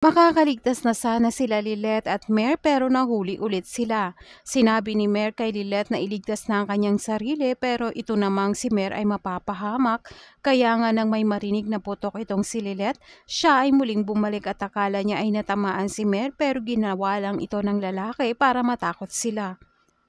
Makakaligtas na sana sila Lilet at Mer pero nahuli ulit sila. Sinabi ni Mer kay Lilet na iligtas na ang kanyang sarili pero ito namang si Mer ay mapapahamak. Kaya nga nang may marinig na putok itong si Lilet, siya ay muling bumalik at akala niya ay natamaan si Mer pero ginawa lang ito ng lalaki para matakot sila.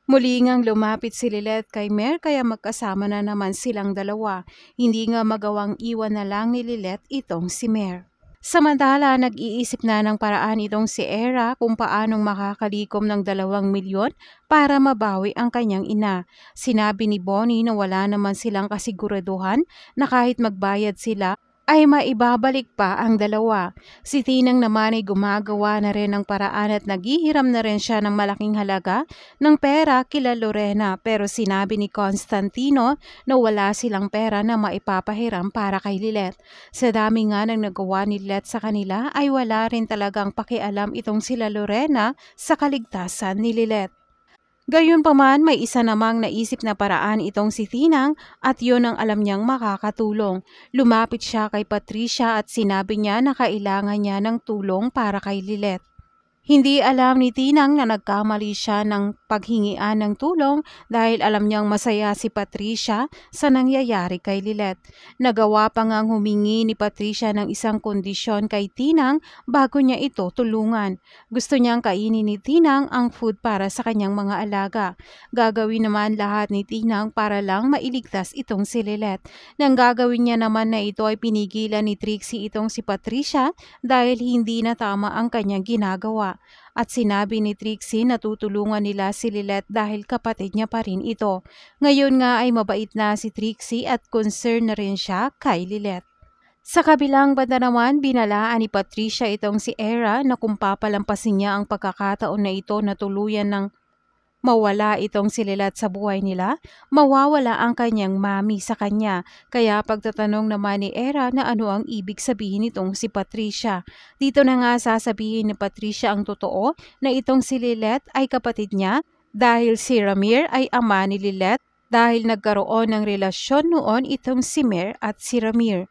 Muli ngang lumapit si Lilet kay Mer kaya magkasama na naman silang dalawa. Hindi nga magawang iwan na lang ni Lilet itong si Mer. Samantala, nag-iisip na ng paraan itong si Era kung paanong makakalikom ng 2 milyon para mabawi ang kanyang ina. Sinabi ni Bonnie na wala naman silang kasiguraduhan na kahit magbayad sila ay maibabalik pa ang dalawa. Si Tinang naman ay gumagawa na rin ng paraan at naghihiram na rin siya ng malaking halaga ng pera kila Lorena pero sinabi ni Constantino na wala silang pera na maipapahiram para kay Lilet. Sa dami nga ng nagawa ni Lilet sa kanila ay wala rin talagang pakialam itong sila Lorena sa kaligtasan ni Lilet. Gayunpaman, may isa namang naisip na paraan itong si Tinang at yon ang alam niyang makakatulong. Lumapit siya kay Patricia at sinabi niya na kailangan niya ng tulong para kay Lilet. Hindi alam ni Tinang na nagkamali siya ng paghingian ng tulong dahil alam niyang masaya si Patricia sa nangyayari kay Lilet. Nagawa pa ngang humingi ni Patricia ng isang kondisyon kay Tinang bago niya ito tulungan. Gusto niyang kainin ni Tinang ang food para sa kanyang mga alaga. Gagawin naman lahat ni Tinang para lang mailigtas itong si Lilet. Nang gagawin niya naman na ito ay pinigilan ni Trixie itong si Patricia dahil hindi na tama ang kanyang ginagawa. At sinabi ni Trixie na tutulungan nila si Lilet dahil kapatid niya pa rin ito. Ngayon nga ay mabait na si Trixie at concern na rin siya kay Lilet. Sa kabilang banda naman, binalaan ni Patricia itong si Era na kung papalampasin niya ang pagkakataon na ito na tuluyan ng mawala itong si Lilet sa buhay nila, mawawala ang kanyang mami sa kanya. Kaya pagtatanong naman ni Era na ano ang ibig sabihin nitong si Patricia. Dito na nga sasabihin ni Patricia ang totoo na itong si Lilet ay kapatid niya dahil si Ramir ay ama ni Lilet dahil nagkaroon ng relasyon noon itong si Mer at si Ramir.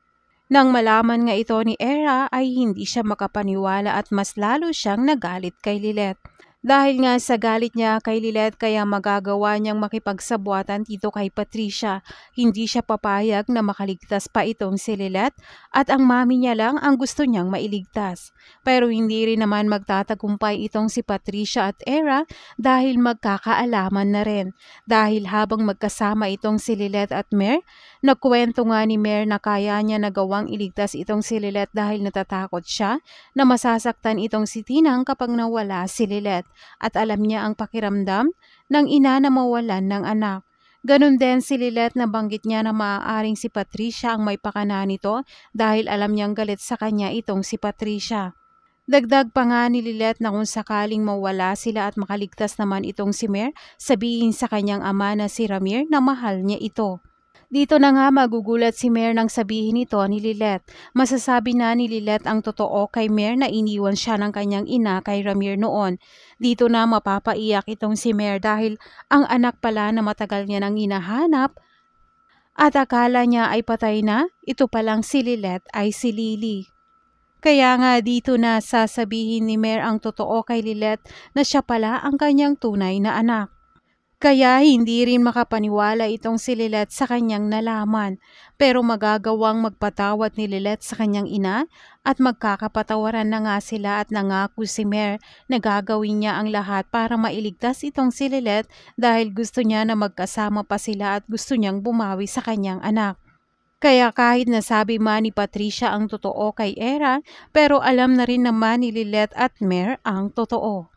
Nang malaman nga ito ni Era ay hindi siya makapaniwala at mas lalo siyang nagalit kay Lilet. Dahil nga sa galit niya kay Lilet kaya magagawa niyang makipagsabuatan dito kay Patricia. Hindi siya papayag na makaligtas pa itong si Lilet at ang mami niya lang ang gusto niyang mailigtas. Pero hindi rin naman magtatagumpay itong si Patricia at Era dahil magkakaalaman na rin. Dahil habang magkasama itong si Lilet at Mer, nagkwento nga ni Mer na kaya niya nagawang iligtas itong si Lilet dahil natatakot siya na masasaktan itong si Tinang kapag nawala si Lilet. At alam niya ang pakiramdam ng ina na mawalan ng anak. Ganon din si Lilet na banggit niya na maaaring si Patricia ang may pakana nito dahil alam niyang galit sa kanya itong si Patricia. Dagdag pa nga ni Lilet na kung sakaling mawala sila at makaligtas naman itong si Mer, sabihin sa kanyang ama na si Ramir na mahal niya ito. Dito na nga magugulat si Mer nang sabihin ito ni Lilet. Masasabi na ni Lilet ang totoo kay Mer na iniwan siya ng kanyang ina kay Ramir noon. Dito na mapapaiyak itong si Mer dahil ang anak pala na matagal niya nang hinahanap at akala niya ay patay na, ito palang si Lilet ay si Lily. Kaya nga dito na sasabihin ni Mer ang totoo kay Lilet na siya pala ang kanyang tunay na anak. Kaya hindi rin makapaniwala itong si Lilet sa kanyang nalaman, pero magagawang magpatawad ni Lilet sa kanyang ina at magkakapatawaran na nga sila at nangako si Mer na gagawin niya ang lahat para mailigtas itong si Lilet dahil gusto niya na magkasama pa sila at gusto niyang bumawi sa kanyang anak. Kaya kahit nasabi man ni Patricia ang totoo kay Era, pero alam na rin naman ni Lilet at Mer ang totoo.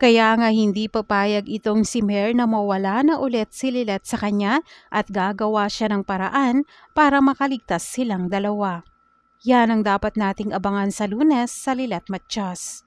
Kaya nga hindi papayag itong si Mer na mawala na ulit si Lilet sa kanya at gagawa siya ng paraan para makaligtas silang dalawa. Yan ang dapat nating abangan sa Lunes sa Lilet Matiyas.